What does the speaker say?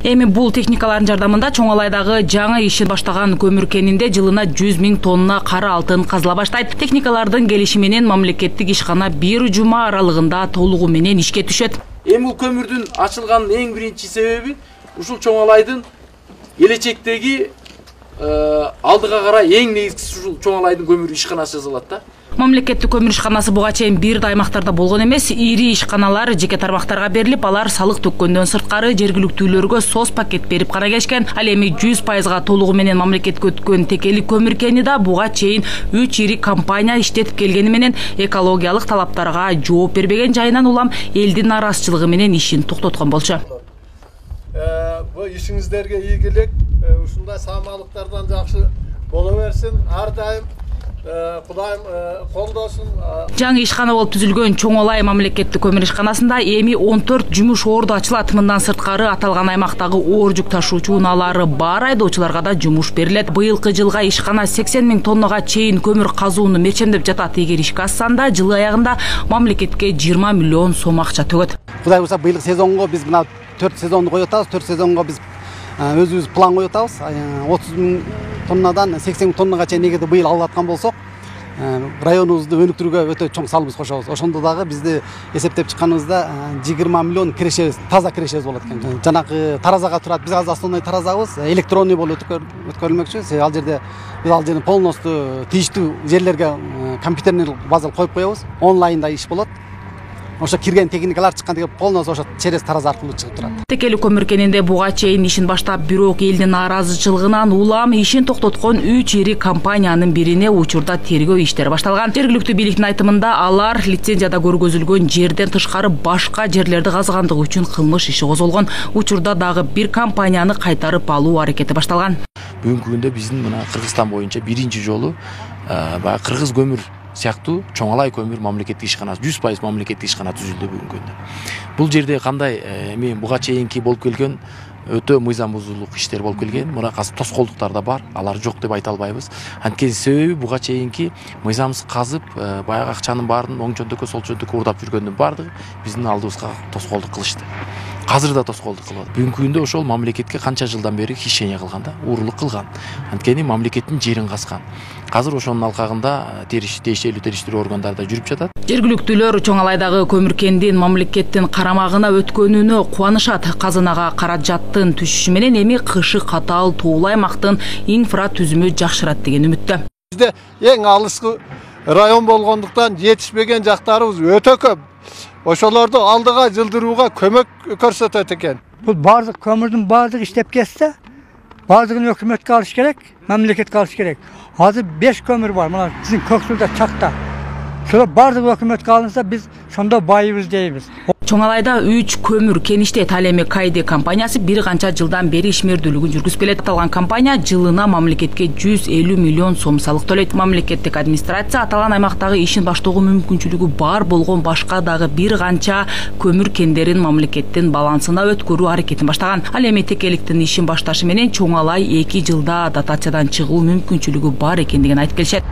Эми бул техникалардын жардамында Чоң Алайдагы жаңы ишин баштаган көмүр кенинде жылына 100 000 тонна кара алтын казыла баштайт. Техникалардын келиши менен мамлекеттик ишкана бир жума аралыгында толугу менен ишке түшөт. Эми бул көмүрдүн ачылганын эң биринчи себеби ушул Чоң Алайдын келечектеги алдыга карай эң негизгиси ушул Чоң Алайдын көмүр ишканасы жасалат да. Мамлекеттик көмүр ишканасы буга чейин бир да аймактарда болгон эмес, ири ишканалар жеке тармактарга берилип, алар салык төккөндөн сырткары жергиликтүүлөргө соц пакет берип гана келишкен. Ал эми 100% толугу менен мамлекетке өткөн текели көмүр кени да буга чейин 3 ири компания иштетип келгени менен экологиялык талаптарга жооп бербеген жайынан улам элдин нараазычылыгы менен ишин токтоткон болчу. Bu işinizlerge ilgilik, ушундай саамалыктардан жакшы боло берсин. Ар дайым Кудайым колдосун. Жаңы ишкана болуп түзүлгөн Чоң Алай мамлекеттик көмүр ишканасында эми 14 жумуш орду ачылат. Мындан сырткары аталган аймактагы оор жүк ташуучу унаалары бар айдоочуларга да жумуш берилет. Быйылкы жылга ишкана 80 000 тоннага чейин көмүр казууну мерчемдеп жатат. Эгер ишке ашсанда жылы аягында мамлекетке 20 миллион сом акча төгөт. Кудай буйрса быйылкы сезонго биз мына 4 сезонду коюп атабыз. 4 сезонго биз өзүбүз план коюп атабыз. 30 000 тоннадан 80 000 тоннага чейин эгерде быйыл алып аткан болсок, районубузду өнүктүрүүгө өтө чоң салымыбызды кошобуз. Ошондо дагы бизди эсептеп чыкканыбызда 20 миллион кирешебиз, таза кирешебиз болот экен. Жанагы таразага турат, биз азыр основной таразабыз, электронный болуп өткөрүлмөкчү. Ал жерде биз ал жерде полностью тийиштүү жерлерге компьютерный база коюп коебуз. Онлайнда иш болот. Ошо кирген техникалар чыккан деген полностью ошо через тараза аркылуу чыгып турат. Текели көмүр кенинде буга чейин ишин баштап, бирок элдин нараазычылыгынан улам ишин токтоткон 3 ири компаниянын бирине учурда тергөө иштери башталган. Жергиликтүү бийликтин айтымында алар лицензияда көргөзүлгөн жерден тышкары башка жерлерди казгандыгы үчүн кылмыш иши козголгон. Учурда дагы бир компанияны кайтарып алуу аракети башталган. Бүгүнкү күндө биздин мына Кыргызстан боюнча биринчи жолу баягы кыргыз көмүр сыяктуу Чоң Алай көмүр мамлекеттик ишканасы 100% мамлекеттик ишкана түзүлдү бүгүнкү күндө. Бул жерде кандай эми буга чейинки болуп келген өтө мыйзам бузуулук иштер болуп келген. Мына азыр тоскоолдуктар да бар. Алар жок деп айта албайбыз. Анткени себеби буга чейинки мыйзамсыз казып, баягы акчанын баарын оң жөндөккө, сол жөндөккө урдап жүргөндүн баардыгы биздин алдыбызга тоскоолдук кылышты. Азыр да тоскоолдук кылат. Бүгүнкү күндө ошол мамлекетке канча жылдан бери хищение кылган да, уурулук кылган. Анткени мамлекеттин жерин казган. Азыр ошонун алкагында тиешелүү териштирүү органдарда жүрүп жатат. Жергиликтүүлөр Чоң Алайдагы көмүр кендин мамлекеттин карамагына өткөнүнө кубанышат. Казынага каражаттын түшүшү менен эми кышы катаал тоолуу аймактын инфра түзүмү жакшырат деген үмүттө. Бизде эң алыскы район болгондуктан жетишпеген жактарыбыз өтө көп. Ошолорду алдыга жылдырууга көмөк көрсөтөт экен. Бул бардык көмүрдүн бардыгы иштеп кетсе, бардыгын өкмөткө алыш керек, мамлекетке алыш керек. Азыр 5 көмүр бар, мына биздин Көксүлдө чакта. Шулар бардыгы өкмөткө алынса, биз шондо байыбыз дейбиз. Чоң Алайда 3 көмүр кеништет. Ал эми Кайде компаниясы бир канча жылдан бери ишмердүүлүгүн жүргүзүп келет. Аталган компания жылына мамлекетке 150 миллион сом салык төлөйт. Мамлекеттик администрация аталган аймактагы ишин баштоого мүмкүнчүлүгү бар болгон башка дагы бир канча көмүр кендерин мамлекеттин балансына өткөрүү аракетин баштаган. Ал эми текеликтин ишин башташы менен Чоң Алай 2 жылда дотациядан чыгуу мүмкүнчүлүгү бар экендигин айтып келишет.